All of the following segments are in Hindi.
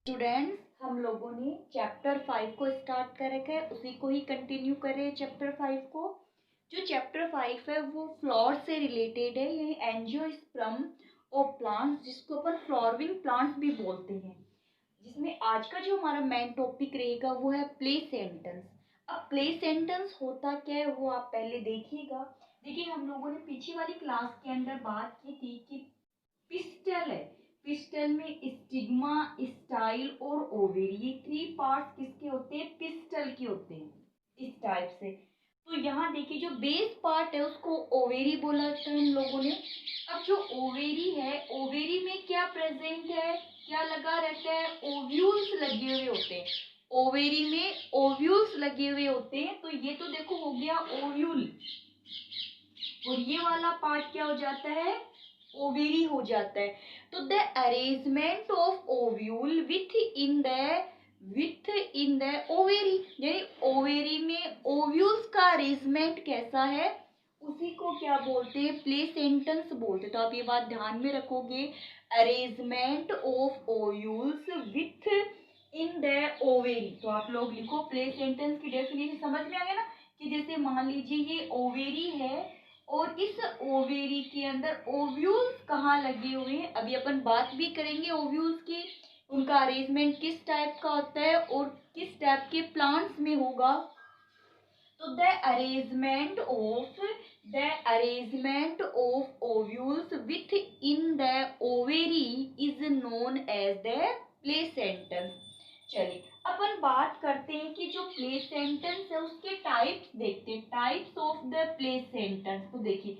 स्टूडेंट्स, हम लोगों ने चैप्टर 5 को स्टार्ट कर रखा है, उसी को ही कंटिन्यू कर रहे हैं। चैप्टर 5 को, जो चैप्टर 5 है वो फ्लावर से रिलेटेड है। ये एंजियोस्पर्म ऑफ प्लांट्स, जिसको अपन फ्लावरिंग प्लांट्स भी बोलते हैं, जिसमें आज का जो हमारा मेन टॉपिक रहेगा वो है प्लेसेंटेंस। अब प्लेसेंटेंस होता क्या है वो आप पहले देखिएगा। देखिए, हम लोगों ने पीछे वाली क्लास के अंदर बात की थी कि पिस्टल है। पिस्टल में स्टिग्मा, स्टाइल और ओवेरी, ये 3 पार्ट्स किसके होते हैं? पिस्टल के होते हैं, इस टाइप से। तो यहाँ देखिए, जो बेस पार्ट है उसको ओवेरी बोला था हम लोगों ने। अब जो ओवेरी है, ओवेरी में क्या प्रेजेंट है, क्या लगा रहता है? ओव्यूल्स लगे हुए होते हैं। ओवेरी में ओव्यूल्स लगे हुए होते हैं। तो ये तो देखो हो गया ओव्यूल, और ये वाला पार्ट क्या हो जाता है? ओवेरी हो जाता है। तो the arrangement of ovule with in the ovary, यानी ओवेरी में ओव्यूल्स का अरेंजमेंट कैसा है, उसी को क्या बोलते हैं? प्लेसेंटेंस बोलते हैं। तो आप ये बात ध्यान में रखोगे, arrangement of ovules within the ovary. तो आप लोग लिखो, प्लेसेंटेंस की डेफिनेशन समझ में आ गया ना, कि जैसे मान लीजिए ये ओवेरी है और इस ओवेरी के अंदर ओव्यूल्स कहाँ लगे हुए हैं, अभी अपन बात भी करेंगे ओव्यूल्स की, उनका अरेंजमेंट किस टाइप का होता है और किस टाइप के प्लांट्स में होगा। तो the arrangement of ovules within the ovary is known as the placentation. चलिए, अपन बात करते हैं कि जो प्लेसेंटेंस है उसके टाइप्स देखते हैं, टाइप्स ऑफ द प्लेसेंटेंस। तो देखिए,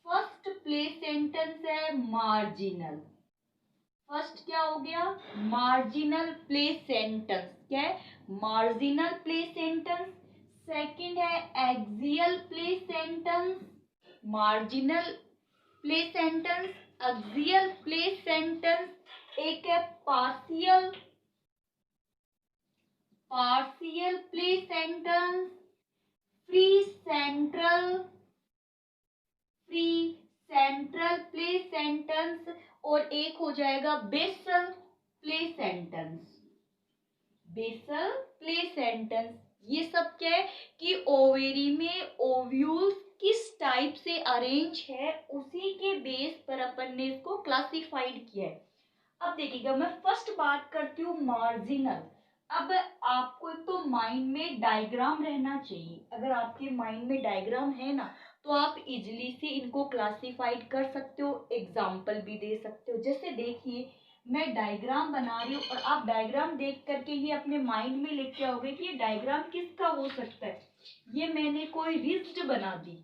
फर्स्ट प्लेसेंटेंस है मार्जिनल। फर्स्ट क्या हो गया? मार्जिनल प्लेसेंटेंस। क्या है? मार्जिनल प्लेसेंटेंस। सेकंड है एक्सियल प्लेसेंटेंस, मार्जिनल प्लेसेंटेंस, एक्सियल प्लेसेंटेंस। एक है पार्शियल प्लेसेंटेंस, फ्री सेंट्रल प्लेसेंटेंस, और एक हो जाएगा बेसल प्लेसेंटेंस। ये सब क्या है कि ओवेरी में ओव्यूल्स किस टाइप से अरेंज है, उसी के बेस पर अपन ने इसको क्लासिफाइड किया है। अब देखिएगा, मैं फर्स्ट बात करती हूँ मार्जिनल। अब आपको एक तो माइंड में डायग्राम रहना चाहिए। अगर आपके माइंड में डायग्राम है ना, तो आप इजिली से इनको क्लासिफाइड कर सकते हो, एग्जाम्पल भी दे सकते हो। जैसे देखिए, मैं डायग्राम बना रही हूँ और आप डायग्राम देख करके ही अपने माइंड में लेके आओगे कि ये डायग्राम किसका हो सकता है। ये मैंने कोई रिज्ड बना दी,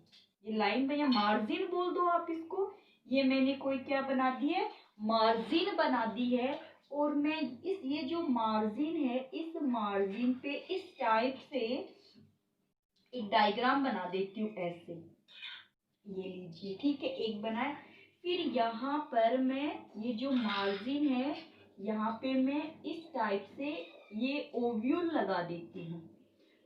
ये लाइन में, या मार्जिन बोल दो आप इसको। ये मैंने कोई क्या बना दी है? मार्जिन बना दी है। और मैं ये जो मार्जिन है, इस मार्जिन पे इस टाइप से एक डायग्राम बना देती हूँ, ऐसे। ये लीजिए, ठीक है, एक बनाया। फिर यहाँ पर मैं ये जो मार्जिन है, यहाँ पे मैं इस टाइप से ये ओव्यूल लगा देती हूँ।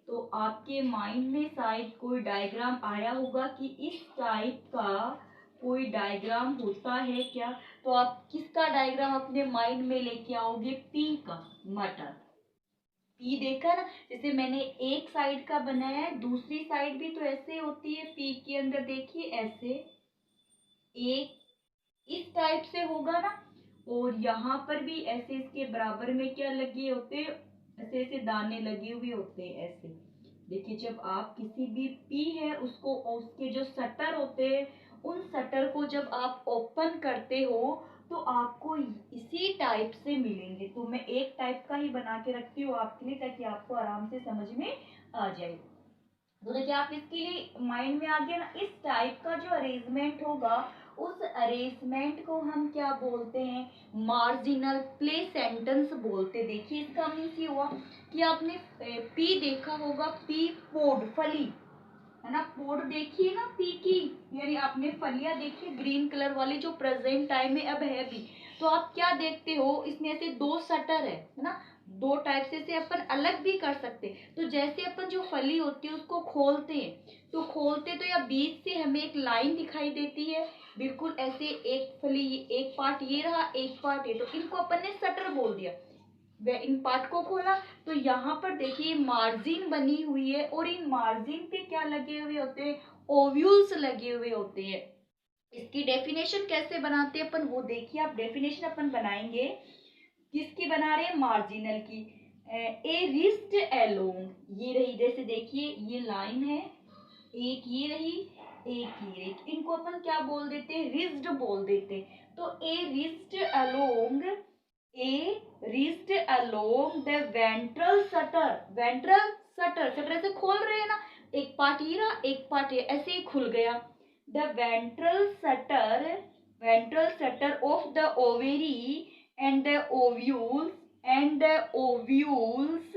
तो आपके माइंड में शायद कोई डायग्राम आया होगा कि इस टाइप का कोई डायग्राम होता है क्या। तो आप किसका डायग्राम अपने माइंड में लेके आओगे? पी का, मटर। पी देखा ना, जैसे मैंने एक साइड का बनाया है, दूसरी साइड भी तो ऐसे होती है पी के अंदर। देखिए, ऐसे एक इस टाइप से होगा ना, और यहाँ पर भी ऐसे इसके बराबर में क्या लगे होते हैं? ऐसे ऐसे दाने लगे हुए होते हैं, ऐसे। देखिए, जब आप किसी भी पी है उसको, उसके जो शटर होते हैं, उन शटर को जब आप ओपन करते हो तो आपको इसी टाइप से मिलेंगे। तो मैं एक टाइप का ही बना के रखती हूँ आपके लिए, ताकि आपको आराम से समझ में आ जाए। तो देखिए, आप इसके लिए माइंड में आ गया ना, इस टाइप का जो अरेंजमेंट होगा, उस अरेंजमेंट को हम क्या बोलते हैं? मार्जिनल प्लेसेंटेंस बोलते। देखिए, इसका मीन्स ये हुआ कि आपने पी देखा होगा, पी पोड, फली है ना, पोड देखिए ना पी की, यानी आपने फलियां देखी ग्रीन कलर वाली, जो प्रेजेंट टाइम में अब है भी। तो आप क्या देखते हो, इसमें ऐसे 2 शटर है ना, 2 टाइप से अपन अलग भी कर सकते हैं। तो जैसे अपन जो फली होती है उसको खोलते हैं, तो या बीच से हमें एक लाइन दिखाई देती है, बिल्कुल ऐसे। एक फली, एक पार्ट ये रहा, एक पार्ट ये, तो इनको अपन ने शटर बोल दिया। इन पार्ट को खोला तो यहाँ पर देखिए मार्जिन बनी हुई है और इन मार्जिन पे क्या लगे हुए होते हैं, ओव्यूल्स लगे हुए होते हैं। इसकी डेफिनेशन कैसे बनाते हैं अपन वो देखिए आप। डेफिनेशन अपन बनाएंगे, किसकी बना रहे हैं, मार्जिनल की। ए रिस्ट एलोंग, ये रही, जैसे देखिए ये लाइन है, एक ये रही, एक ये रही, इनको अपन क्या बोल देते हैं, रिज्ड बोल देते हैं। तो a wrist along, a wrist along the ventral suture, ventral suture, suture ऐसे खोल रहे हैं ना, एक पार्ट ये रहा, एक पार्ट ये, ऐसे ही खुल गया। The ventral shutter of the ovary and the ovules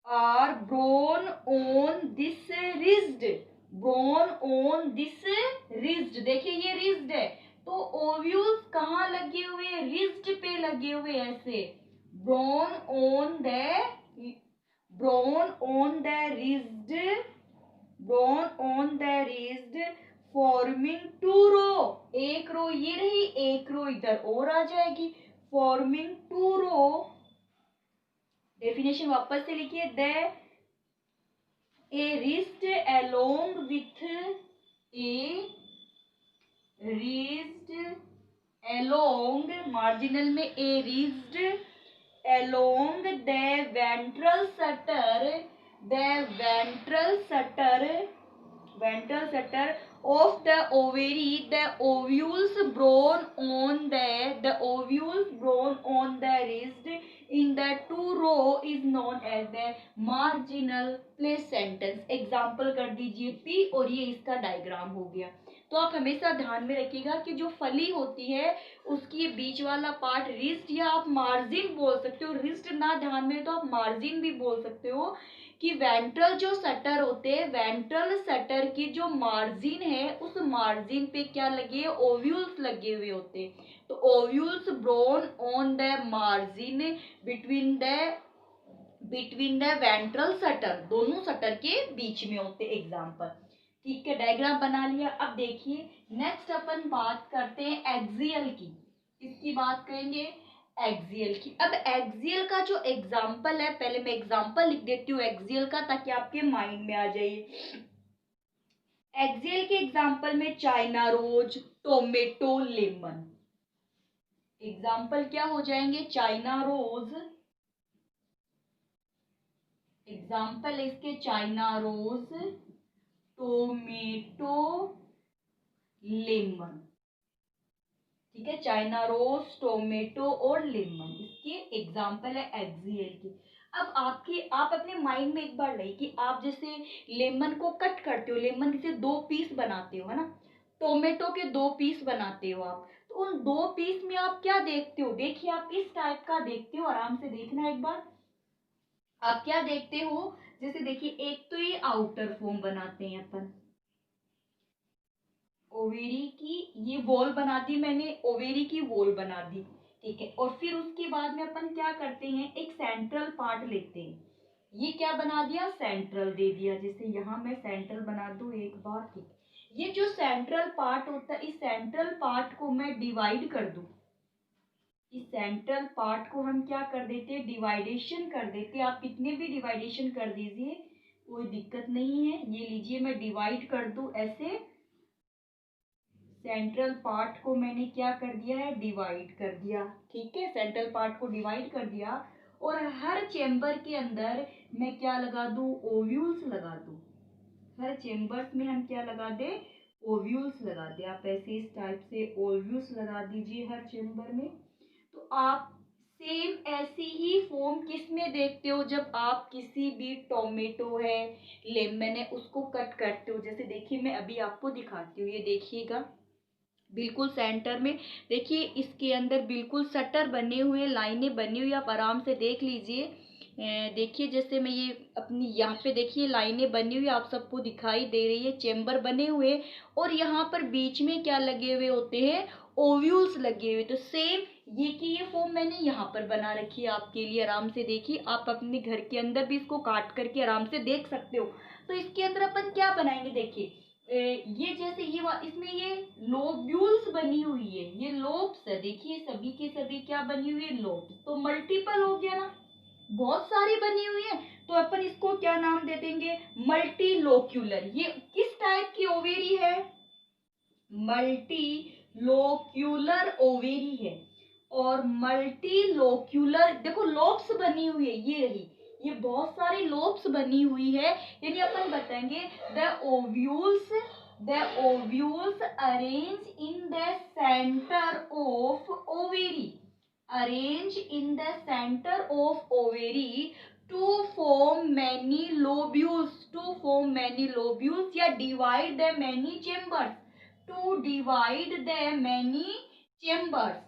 are borne on this ridge, borne on this ridge, देखिए ये रिज्ड है, तो ओव्यूल्स कहाँ लगे हुए हैं, रिज्ड पे लगे हुए ऐसे, borne on the ridge, borne on the ridge forming two row, एक रो ये रही, एक रो इधर और आ जाएगी, फॉर्मिंग टू रो। डेफिनेशन वापस से लिखिए, the a wrist along with a wrist along, marginal में a wrist along the ventral suture, द ventral sutter of the ovary, the ovules borne on the ridge in the two row is known as the marginal placenta। Example कर दीजिए P, और ये इसका डायग्राम हो गया। तो आप हमेशा ध्यान में रखिएगा कि जो फली होती है उसकी बीच वाला पार्ट रिस्ट, या आप मार्जिन बोल सकते हो, रिस्ट ना ध्यान में तो आप मार्जिन भी बोल सकते हो, कि वेंट्रल जो सटर होते हैं, वेंट्रल सटर की जो मार्जिन है उस मार्जिन पे क्या लगे, ओव्यूल्स लगे हुए होते हैं। तो ovules borne on the margin between the ventral suture, दोनों सटर के बीच में होते। एग्जाम्पल, ठीक है, डायग्राम बना लिया। अब देखिए नेक्स्ट अपन बात करते हैं एक्सियल की। इसकी बात करेंगे एक्सियल की। अब एक्सियल का जो एग्जाम्पल है, पहले मैं एग्जाम्पल लिख देती हूँ एक्सियल का, ताकि आपके माइंड में आ जाए। एक्सियल के एग्जाम्पल में China rose, tomato, lemon. Example क्या हो जाएंगे, चाइना रोज, एग्जाम्पल इसके चाइना रोज, टोमेटो, लेमन। ठीक है, चाइना रोज, टोमेटो और लेमन इसके एग्जाम्पल है एक्सियल की। अब आप अपने माइंड में एक बार लाइए कि आप जैसे लेमन को कट करते हो, लेमन के 2 पीस बनाते हो, है ना, टोमेटो के 2 पीस बनाते हो आप, तो उन 2 पीस में आप क्या देखते हो, देखिए आप इस टाइप का देखते हो, आराम से देखना एक बार। आप क्या देखते हो, जैसे देखिए एक तो ये आउटर फॉर्म बनाते हैं अपन, ओवेरी की ये वॉल बना दी मैंने, ओवेरी की वॉल बना दी, ठीक है। और फिर उसके बाद में अपन क्या करते हैं, एक सेंट्रल पार्ट लेते हैं, ये क्या बना दिया, सेंट्रल दे दिया, जैसे यहाँ मैं सेंट्रल बना दूं एक बार, ठीक है। ये जो सेंट्रल पार्ट होता है, इस सेंट्रल पार्ट को मैं डिवाइड कर दूं, इस सेंट्रल पार्ट को हम क्या कर देते हैं, डिवाइडेशन कर देते हैं। आप कितने भी डिवाइडेशन कर दीजिए, कोई दिक्कत नहीं है। ये लीजिए मैं डिवाइड कर दूं ऐसे, सेंट्रल पार्ट को मैंने क्या कर दिया है, डिवाइड कर दिया, ठीक है, सेंट्रल पार्ट को डिवाइड कर दिया। और हर चेंबर के अंदर मैं क्या लगा दूं, ओव्यूल्स लगा दूं, हर चेंबर्स में हम क्या लगा दे, ओव्यूल्स लगा दे। आप ऐसे इस टाइप से ओव्यूल्स लगा दीजिए हर चेंबर में। तो आप सेम ऐसी ही फॉर्म किस में देखते हो, जब आप किसी भी टोमेटो है, लेमन है, उसको कट करते हो। जैसे देखिए मैं अभी आपको दिखाती हूँ, ये देखिएगा बिल्कुल सेंटर में, देखिए इसके अंदर बिल्कुल शटर बने हुए, लाइनें बनी हुई, आप आराम से देख लीजिए। देखिए जैसे मैं ये अपनी यहाँ पे देखिए लाइनें बनी हुई आप सबको दिखाई दे रही है, चेंबर बने हुए, और यहाँ पर बीच में क्या लगे हुए होते हैं, ओव्यूल्स लगे हुए। तो सेम ये फॉर्म मैंने यहाँ पर बना रखी है आपके लिए, आराम से देखिए। आप अपने घर के अंदर भी इसको काट करके आराम से देख सकते हो। तो इसके अंदर अपन क्या बनाएंगे, देखिए ये जैसे इसमें ये लोब्यूल्स बनी हुई है, ये लोब्स है, देखिए सभी के सभी क्या बनी हुई है, लोब्स। तो मल्टीपल हो गया ना, बहुत सारी बनी हुई है, तो अपन इसको क्या नाम दे देंगे, मल्टीलोक्यूलर। ये किस टाइप की ओवेरी है, मल्टीलोक्यूलर ओवेरी है। और मल्टीलोक्यूलर देखो लोब्स बनी हुई है, ये रही, ये बहुत सारी लोब्स बनी हुई है, यानी अपन बताएंगे the ovules arrange in the centre of ovary, arrange in the centre of ovary to form many lobules या divide the many chambers, to divide the many chambers.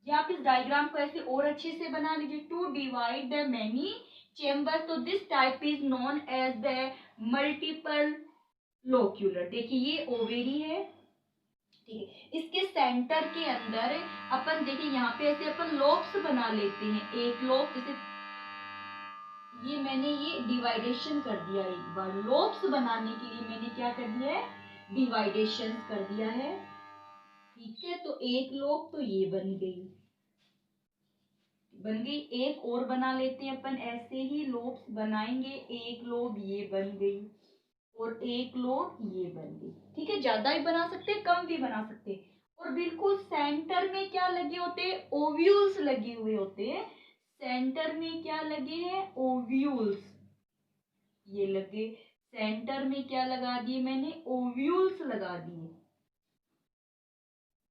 या आप इस डायग्राम को ऐसे और अच्छे से बना लीजिए, to divide the many chambers. तो this type is known as the multiple locular. देखिए ये ओवेरी है, ठीक है, इसके सेंटर के अंदर अपन देखिए यहाँ पे ऐसे अपन लोब्स बना लेते हैं, एक लोब जैसे ये मैंने ये डिवाइडेशन कर दिया, एक बार लोब्स बनाने के लिए मैंने क्या कर दिया है, डिवाइडेशन कर दिया है, ठीक है। तो एक लोब तो ये बन गई, एक और बना लेते हैं अपन, ऐसे ही लोब्स बनाएंगे, एक लोब ये बन गई और एक लोब ये बन गई, ठीक है। ज्यादा भी बना सकते हैं, कम भी बना सकते हैं। और बिल्कुल सेंटर में क्या लगे होते हैं, ओव्यूल्स लगे हुए होते हैं। सेंटर में क्या लगे हैं, ओव्यूल्स, ये लगे, सेंटर में क्या लगा दिए मैंने, ओव्यूल्स लगा दिए,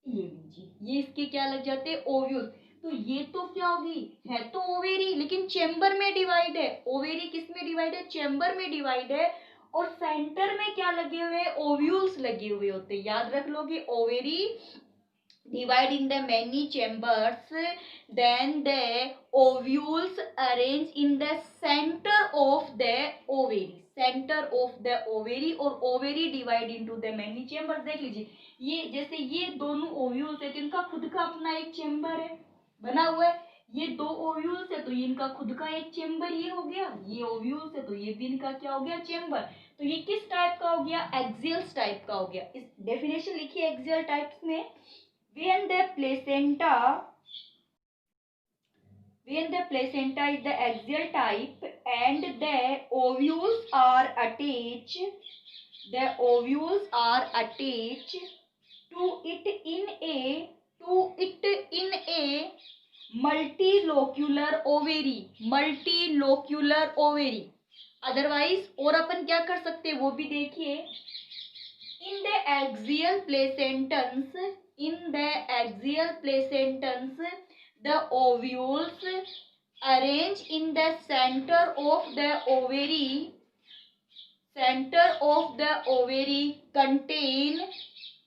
ये लीजिए, ये इसके क्या लग जाते हैं, ओव्यूल्स। तो ये तो क्या होगी, है तो ओवेरी, लेकिन चेंबर में डिवाइड है। ओवेरी किस में डिवाइड है, चेंबर में डिवाइड है। और सेंटर में क्या लगे हुए हैं, ओव्यूल्स लगे हुए होते हैं, याद रख लोगे, ovary divide in the many chambers, then the ovules arrange in the center of the ovary, center of the ovary, और ovary divide into the many chambers। देख लीजिए, ये जैसे ये दोनों ओव्यूल्स है, इनका खुद का अपना एक चेम्बर है बना हुआ है, ये दो ओव्यूल्स है तो ये इनका खुद का एक चेम्बर ये हो गया, ये ओव्यूल्स है तो ये भी इनका क्या हो गया, चेम्बर। तो ये किस टाइप का हो गया, एक्सियल टाइप का हो गया। इस डेफिनेशन लिखिए एक्सियल टाइप्स में, when the placenta is the axial type and the ovules are attached to it in a multilocular ovary। Otherwise और अपन क्या कर सकते हैं वो भी देखिए, in the axial placentums the ovules arrange in the center of the ovary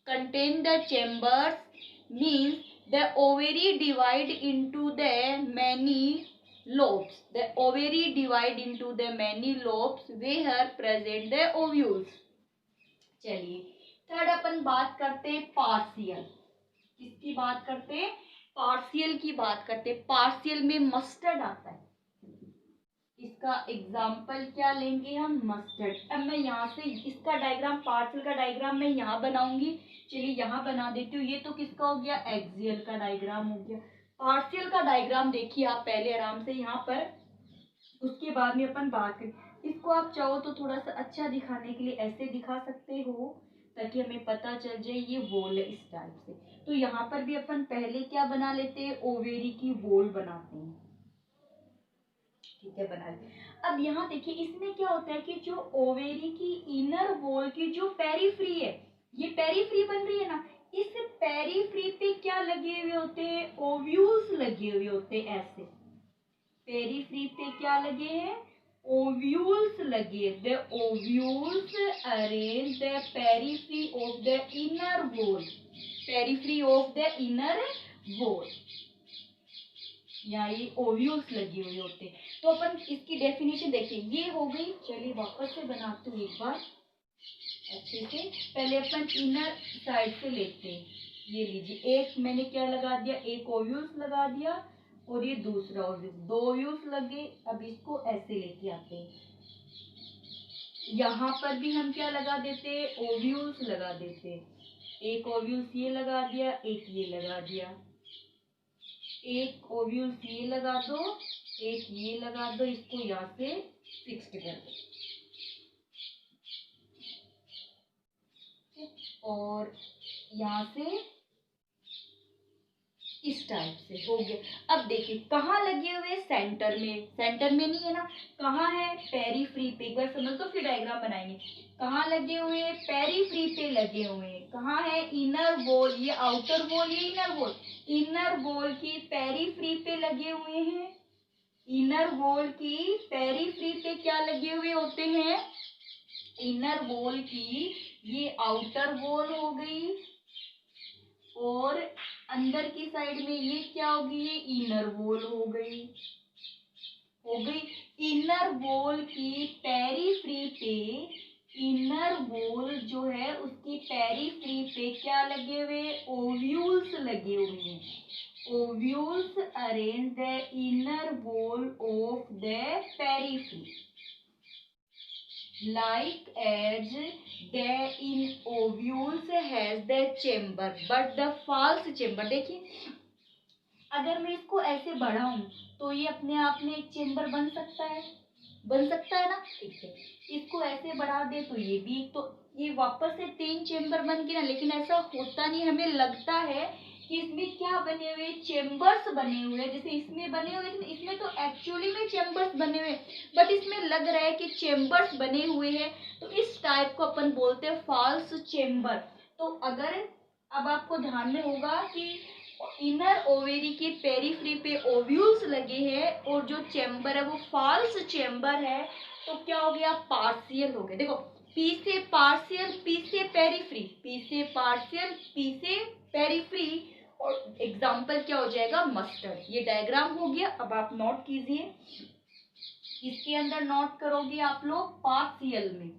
contain the chambers, means the ovary divide into the many lobes, where present the ovules। चलिए थर्ड अपन बात करते हैं पार्शियल, किसकी बात करते हैं, पार्शियल की बात करते हैं। पार्शियल में मस्टर्ड आता है, इसका एग्जाम्पल क्या लेंगे हम, मस्टर्ड। अब मैं यहाँ से इसका डायग्राम, पार्शियल का डायग्राम मैं यहाँ बनाऊंगी, चलिए यहाँ बना देती हूँ। ये तो किसका हो गया, एक्सियल का डायग्राम हो गया। पार्शियल का डायग्राम देखिए आप पहले आराम से यहाँ पर, उसके बाद में अपन बात करें। इसको आप चाहो तो थोड़ा सा अच्छा दिखाने के लिए ऐसे दिखा सकते हो, ताकि हमें पता चल जाए ये वॉल है, इस टाइप से। तो यहाँ पर भी अपन पहले क्या बना लेते हैं, ओवेरी की वॉल बनाते हैं, ठीक है, बना लेते। अब यहाँ देखिए इसमें क्या होता है कि जो ओवेरी की इनर वॉल की जो पेरीफ्री है, ये पेरीफ्री बन रही है ना, इस पेरीफ्री पे क्या लगे हुए होते हैं, ओव्यूल्स लगे हुए होते हैं। ऐसे पेरीफ्री पे क्या लगे हैं, ओव्यूल्स लगे, the ovules arrange the periphery of the inner wall, या ये ओव्यूल्स लगे हुए होते हैं। तो अपन इसकी डेफिनेशन देखिए, ये हो गई। चलिए वापस से बनाते हैं एक बार अच्छे से। पहले अपन इनर साइड से लेते हैं, ये लीजिए, एक मैंने क्या लगा दिया, एक ओव्यूल्स लगा दिया, और ये दूसरा ओव्यूल्स, दो ओव्यूल्स लगे। अब इसको ऐसे लेके आते हैं, यहाँ पर भी हम क्या लगा देते, ओव्यूल्स लगा देते। एक ओव्यूल्स ये लगा दिया, एक ये लगा दिया, एक ओव्यूल्स ये लगा दो, एक ये लगा दो, इसको यहाँ से फिक्स्ड कर दो और यहाँ से इस टाइप से हो गया। अब देखिए कहाँ लगे हुए, सेंटर में, सेंटर में नहीं है ना, कहाँ है, पेरीफ्री पे। एक बार समझ तो फिर डायग्राम बनाएंगे। कहाँ लगे हुए, पेरीफ्री पे लगे हुए हैं। कहाँ है, इनर वॉल, ये आउटर वॉल, ये इनर वॉल, इनर वॉल की पेरीफ्री पे लगे हुए हैं। इनर वॉल की पेरीफ्री पे क्या लगे हुए होते हैं, इनर वॉल की ये आउटर वॉल हो गई और अंदर की साइड में ये क्या होगी, ये इनर वॉल हो गई, हो गई। इनर वॉल की पेरीफ्री पे, इनर वॉल जो है उसकी पेरीफ्री पे क्या लगे हुए, ओव्यूल्स लगे हुए हैं। Ovules arrange the inner wall of the periphery like as the in ovules has the chamber but the false chamber। देखिए अगर मैं इसको ऐसे बढ़ाऊं तो ये अपने आप में एक चेम्बर बन सकता है, बन सकता है ना, ठीक है। इसको ऐसे बढ़ा दे तो ये भी, तो ये वापस से 3 चेम्बर बन गए ना, लेकिन ऐसा होता नहीं। हमें लगता है कि इसमें क्या बने हुए, चेम्बर्स बने हुए, जैसे इसमें बने हुए, लेकिन इसमें तो एक्चुअली में चेम्बर्स बने हुए, बट इसमें लग रहा है कि चेम्बर्स बने हुए हैं, तो इस टाइप को अपन बोलते हैं फॉल्स चेम्बर। तो अगर अब आपको ध्यान में होगा कि इनर ओवेरी की पेरीफ्री पे ओव्यूल्स लगे हैं और जो चेम्बर है वो फॉल्स चेम्बर है, तो क्या हो गया, पार्शियल हो गया। देखो पी से पार्शियल, पी से पेरीफ्री, पी से पार्शियल, पी से पेरीफ्री, और एग्जाम्पल क्या हो जाएगा, मस्टर्ड। ये डायग्राम हो गया। अब आप नोट कीजिए, इसके अंदर नोट करोगे आप लोग पार्शियल में,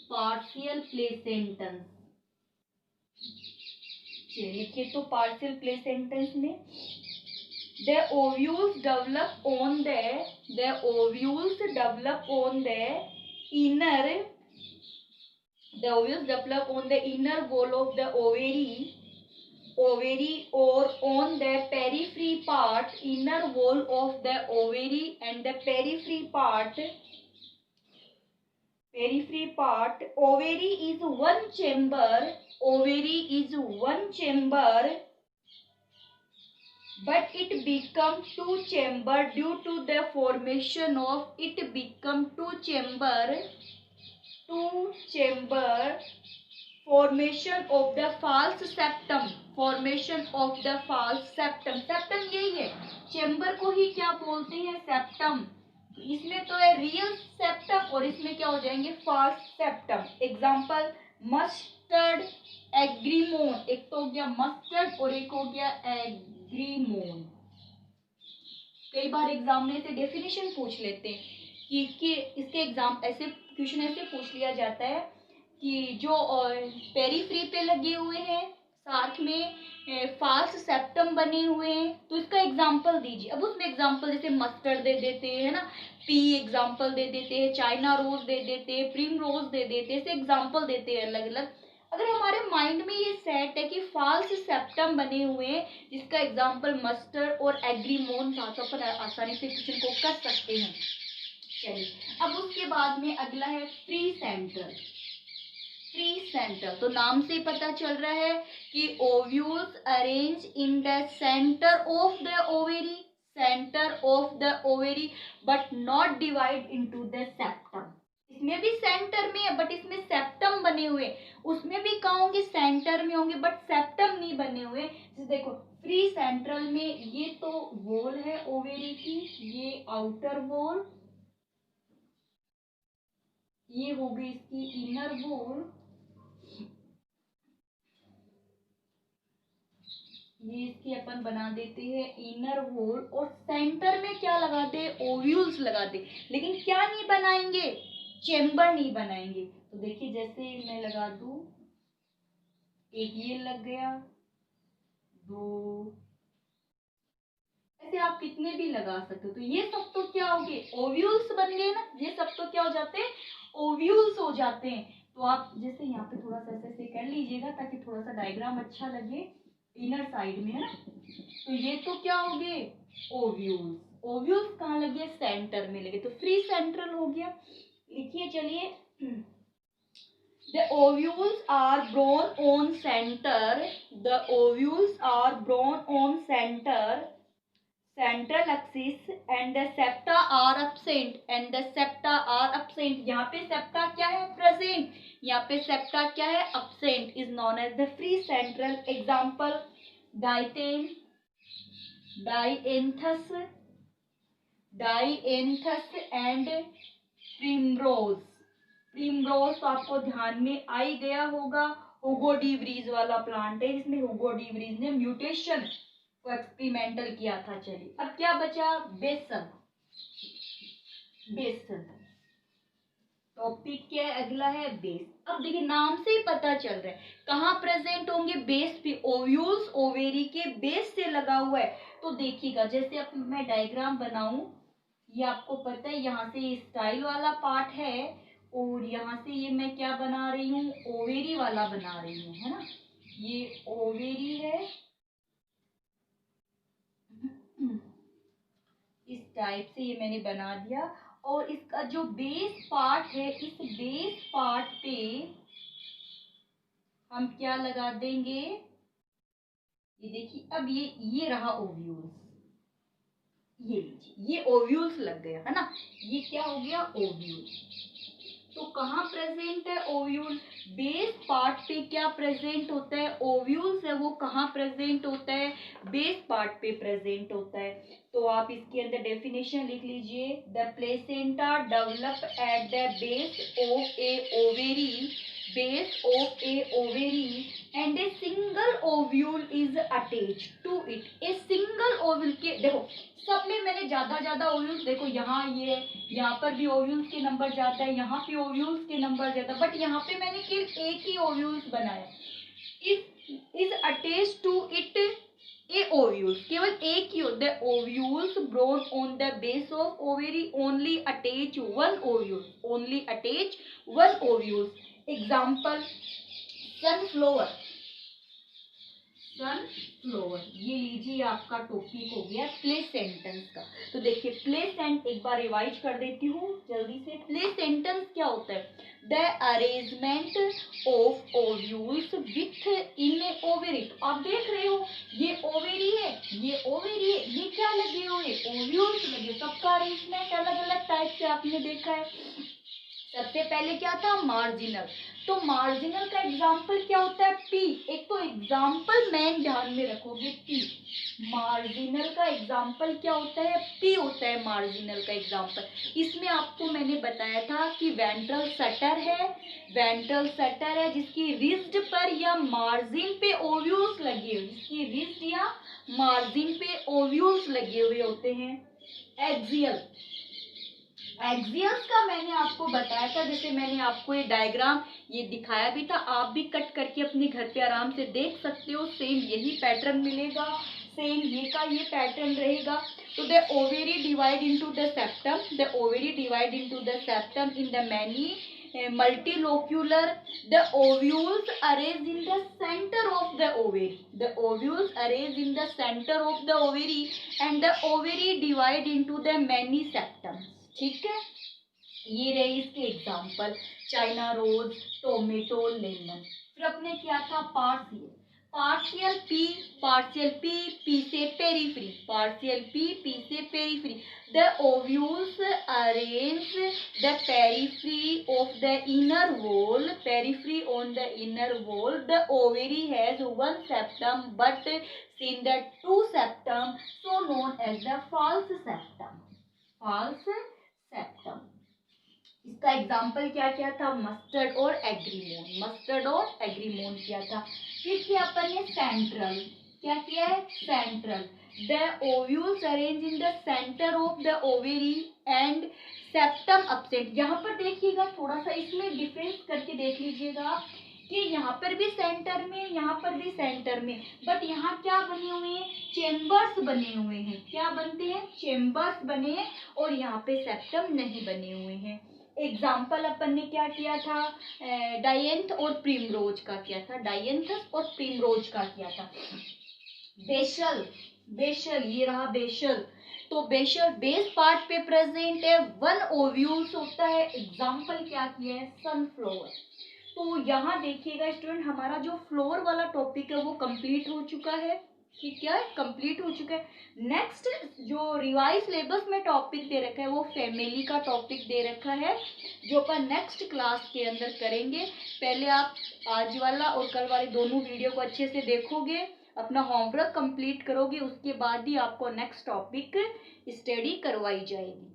पार्शियल प्लेसेंटस। लिखिए तो पार्शियल प्लेसेंटस में the ovules develop on the ovules develop on the inner the ovules develop on the inner wall of the ovary or on the periphery part, inner wall of the ovary and the periphery part. Ovary is one chamber, ovary is one chamber, but it become two chamber due to the formation of, it become two chamber formation of the false septum, formation of the false septum। septum यही है, चेम्बर को ही क्या बोलते हैं, सेप्टम। इसमें तो है रियल सेप्टम और इसमें क्या हो जाएंगे, फॉल्स सेप्टम। एग्जाम्पल मस्टर्ड, एग्रीमोन, एक तो हो गया मस्टर्ड और एक हो गया एग्रीमोन। कई बार एग्जाम में से डेफिनेशन पूछ लेते हैं कि इसके एग्जाम ऐसे क्वेश्चन ऐसे पूछ लिया जाता है कि जो पेरीफ्री पे लगे हुए हैं साथ में फाल्स सेप्टम बने हुए हैं, तो इसका एग्जाम्पल दीजिए। अब उसमें एग्जाम्पल जैसे मस्टर्ड दे देते हैं ना, पी एग्जाम्पल दे देते हैं, चाइना रोज दे देते हैं, प्रीम रोज दे देते हैं, ऐसे एग्जाम्पल देते हैं अलग अलग। अगर हमारे माइंड में ये सेट है कि फाल्स सेप्टम बने हुए हैं जिसका एग्जाम्पल मस्टर्ड और एग्रीमोन था, तो अपन आसानी से क्वेश्चन को कर सकते हैं। चलिए अब उसके बाद में अगला है फ्री सेंट्रल। फ्री सेंटर, तो नाम से पता चल रहा है कि ovules arrange in the centre of the ovary, centre of the ovary, but not divide into the septum. इसमें भी सेंटर में है बट इसमें सेप्टम बने हुए, उसमें भी कहा होंगे सेंटर में होंगे बट सेप्टम नहीं बने हुए। जैसे देखो फ्री सेंट्रल में ये तो वॉल है ओवेरी की, ये आउटर वॉल, ये हो गई इसकी इनर वॉल, ये इसकी अपन बना देते हैं इनर वॉल, और सेंटर में क्या लगाते हैं, ओव्यूल्स लगाते, लेकिन क्या नहीं बनाएंगे, चेम्बर नहीं बनाएंगे। तो देखिए जैसे मैं लगा दूं, एक ये लग गया, दो, ऐसे आप कितने भी लगा सकते हो। तो ये सब तो क्या हो गए, ओव्यूल्स बन गए ना, ये सब तो क्या हो जाते हैं, ओव्यूल्स हो जाते हैं। तो आप जैसे यहाँ पे थोड़ा सा ऐसे कर लीजिएगा ताकि थोड़ा सा डायग्राम अच्छा लगे इनर साइड में, है ना। तो ये तो क्या हो गए, ओव्यूल्स। ओव्यूल्स कहाँ लगे, सेंटर में लगे, तो फ्री सेंट्रल हो गया। लिखिए चलिए, the ovules are born on center, the ovules are born on central axis and the septa are absent, and the septa are absent। यहाँ पे septa क्या है, present, यहाँ पे septa क्या है, absent, is known as the free central। example dianthus, dianthus and primrose। Primrose तो आपको ध्यान में आ ही गया होगा, हुगो डी व्रीज वाला प्लांट है जिसमें हुगो डी व्रीज ने म्यूटेशन को एक्सपेरिमेंटल किया था। चलिए अब क्या बचा, बेसन। बेसन टॉपिक क्या है, अगला है बेस। अब देखिए नाम से ही पता चल रहा है कहाँ प्रेजेंट होंगे, बेस पे। ओव्यूल्स ओवेरी के बेस से लगा हुआ है। तो देखिएगा जैसे अब मैं डायग्राम बनाऊं, ये आपको पता है यहाँ से ये स्टाइल वाला पार्ट है और यहाँ से ये मैं क्या बना रही हूँ, ओवेरी वाला बना रही हूँ, है ना। ये ओवेरी है, इस टाइप से ये मैंने बना दिया। और इसका जो बेस पार्ट है, इस बेस पार्ट पे हम क्या लगा देंगे, ये देखिए अब ये रहा ओव्यूल्स, ये लीजिए ये ओव्यूल्स लग गया, है ना। ये क्या हो गया, ओव्यूल्स। तो कहाँ प्रेजेंट है ओव्यूल, बेस पार्ट पे क्या प्रेजेंट होता है, ओव्यूल्स है वो कहाँ प्रेजेंट होता है, बेस पार्ट पे प्रेजेंट होता है। तो आप इसके अंदर डेफिनेशन लिख लीजिए, the placenta develop at the base of a ovary, base of a ovary and a single ovule is attached to it. A single ovule के, देखो सब में मैंने ज्यादा ओव्यूल्स, देखो यहाँ ये, यहाँ पर भी ओव्यूल्स के नंबर जाता है, यहाँ पे ओव्यूल्स के नंबर जाता है, बट यहाँ पे मैंने केवल एक ही ओव्यूल्स बनाया, is attached to it a ovules, केवल एक ही, the ovules borne on the base of ovary only attach one ovule, only attach one ovules. Example sunflower, sunflower, ये लीजिए आपका टॉपिक हो गया प्ले सेंटेंस का। तो देखिए प्ले सेंट एक बार रिवाइज कर देती हूँ जल्दी से। प्ले सेंटेंस क्या होता है, the arrangement of ovules with in ovary. तो आप देख रहे हो ये ओवेरी है, ये ओवेरी है, ये क्या लगे हुए, ओव्यूल्स लगे। सबका अरेंजमेंट अलग अलग टाइप से आपने देखा है। सबसे पहले क्या था, मार्जिनल। तो मार्जिनल का एग्जाम्पल क्या होता है, पी। एक तो एग्जाम्पल मेन ध्यान में रखोगे, पी। मार्जिनल का एग्जाम्पल क्या होता है, पी होता है मार्जिनल का एग्जाम्पल। इसमें आपको मैंने बताया था कि वेंट्रल सटर है, वेंट्रल सटर है जिसकी रिज्ड पर या मार्जिन पे ओव्यूल्स लगे हुए, जिसकी रिज्ड या मार्जिन पे ओव्यूल्स लगे हुए होते हैं। एक्सियल, एक्सियल्स का मैंने आपको बताया था, जैसे मैंने आपको ये डायग्राम ये दिखाया भी था, आप भी कट करके अपने घर पे आराम से देख सकते हो। सेम यही पैटर्न मिलेगा, सेम ये का ये पैटर्न रहेगा। तो the ovary divide into the septum, the ovary divide into the septum in the many multilocular, the ovules arranged in the center of the ovary, the ovules arranged in the center of the ovary and the ovary divide into the many septums। ठीक है, ये रहे इसके example, China rose, tomato, lemon. फिर अपने क्या था, partial, partial P, partial P, P से पेरीफ्री, पार्शियल पी, पी से periphery. The ovules arrange the periphery of the inner wall, periphery on the inner wall. The ovary has one septum but in the two septum, so known as the false septum, false septum. इसका एग्जाम्पल क्या क्या था, मस्टर्ड और एग्रीमोन, मस्टर्ड और एग्रीमोन किया था। फिर क्या अपन ने सेंट्रल, क्या किया है, central. The ovules arrange in the centre of the ovary and septum absent. यहाँ पर देखिएगा थोड़ा सा इसमें डिफरेंस करके देख लीजिएगा, कि यहाँ पर भी सेंटर में, यहाँ पर भी सेंटर में, बट यहाँ क्या बने हुए हैं, चेम्बर्स बने हुए हैं। क्या बनते हैं, चेम्बर्स बने हैं, और यहाँ पे सेप्टम नहीं बने हुए हैं। एग्जाम्पल अपन ने क्या किया था, डायंथ और प्रिमरोज का किया था, डायंथस और प्रिमरोज का किया था। बेशल, बेशल, ये रहा बेशल। तो बेशल बेस पार्ट पे प्रेजेंट है, 1 ओव्यूल्स होता है। एग्जाम्पल क्या किया है, सनफ्लावर। तो यहाँ देखिएगा स्टूडेंट, हमारा जो फ्लोर वाला टॉपिक है वो कंप्लीट हो चुका है। ठीक है, कंप्लीट हो चुका है। नेक्स्ट जो रिवाइज सिलेबस में टॉपिक दे रखा है वो फैमिली का टॉपिक दे रखा है, जो अपन नेक्स्ट क्लास के अंदर करेंगे। पहले आप आज वाला और कल वाले दोनों वीडियो को अच्छे से देखोगे, अपना होमवर्क कंप्लीट करोगे, उसके बाद ही आपको नेक्स्ट टॉपिक स्टडी करवाई जाएगी।